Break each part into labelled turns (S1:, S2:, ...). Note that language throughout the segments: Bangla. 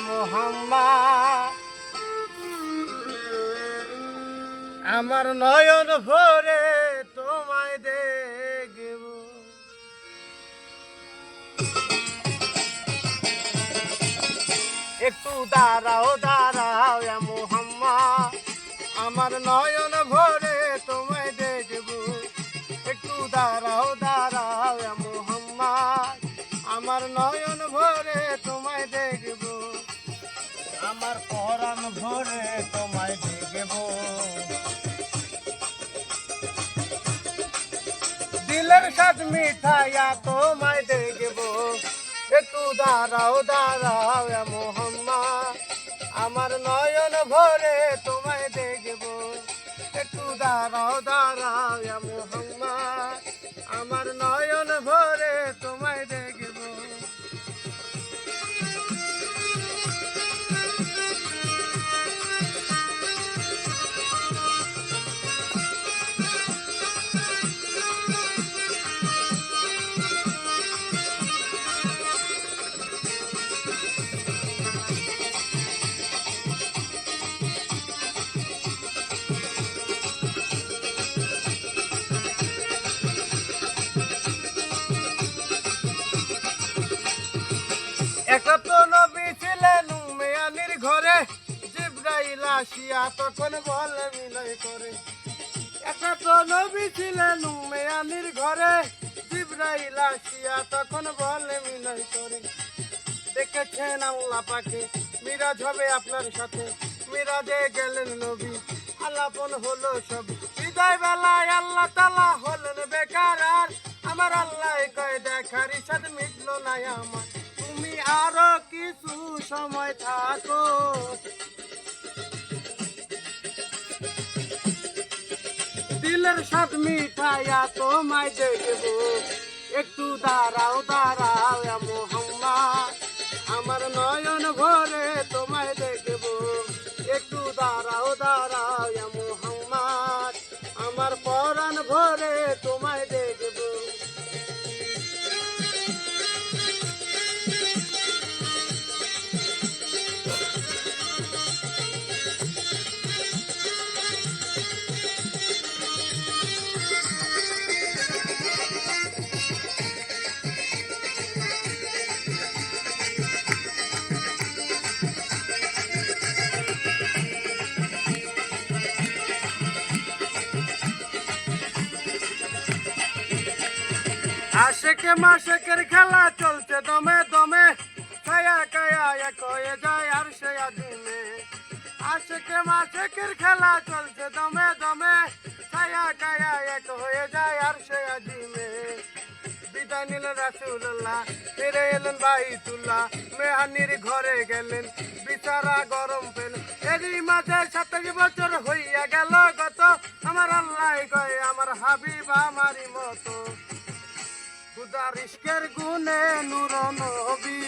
S1: মুহাম্মদ আমার নয়ন ভরে তোমায় দেখব। একটু দাঁড়াও দাঁড়াও মুহাম্মদ আমার নয়ন ভরে তোমায় দেখব। একটু দাঁড়াও দাঁড়াও মুহাম্মদ আমার নয়ন ভরে তোমায় দেখব। আমার পরাণ ভরে তোমায় দেখব। দিলের সাথ মিঠাইয়া তোমায় দেখব। একটু দাঁড়াও দাঁড়াও মুহাম্মদ আমার নয়ন ভরে তোমায় দেখব। একটু দাঁড়াও দাঁড়াও মুহাম্মদ আমার নয়ন ভরে তোমায় দেখব। একটা তো নবী ছিলেন মেয়ানির ঘরে, জিবরাইল আসিয়া তখন বলে বিনয় করে। একটা তো নবী ছিলেন মেয়ানির ঘরে, জিবরাইল আসিয়া তখন বলে বিনয় করে। দেখেছেন আল্লাহ পাকে মিরাজ হবে আপনার সাথে, মিরাজে গেলেন নবী আলাপন হলো সব। বিদায় বেলায় আল্লাহ তাআলা হলেন বেকার, আর আমার আল্লাহ কয় দেখার ইচ্ছা মিটলো না আমার। তুমি আরো কিছু সময় থাকো, দিলের সাথ মিঠাইয়া তোমায় দেখব। একটু দাঁড়াও দাঁড়াও মুহাম্মদ আমার নয়ন ভরে তোমায় দেখব। একটু দাঁড়াও দাঁড়াও মুহাম্মদ আমার পরাণ ভরে তোমায় দেখব। আশেকে মাশেকের খেলা চলছে দমে দমে, ছায়া কায়া এক হয়ে যায় আর সে আজিমে। আশেকে মাশেকের খেলা চলছে দমে দমে, ছায়া কায়া এক হয়ে যায় আর সে আজিমে। বিদায় নিলেন রাসূলুল্লাহ, ফিরে এলেন বাইতুল্লাহ, মেহানির ঘরে গেলেন বিচারা গরম পেলেন। এরই মাঝে 27 বছর হইয়া গেল গত, আমার আল্লাহ কয় আমার হাবিব আমারই মতো। খুদার ইশকের গুণে নূর নবী,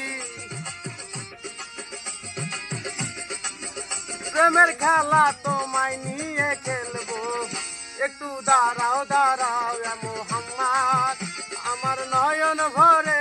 S1: প্রেমের খেলা তোমায় নিয়ে খেলবো। একটু দাঁড়াও দাঁড়াও মুহাম্মদ আমার নয়ন ভরে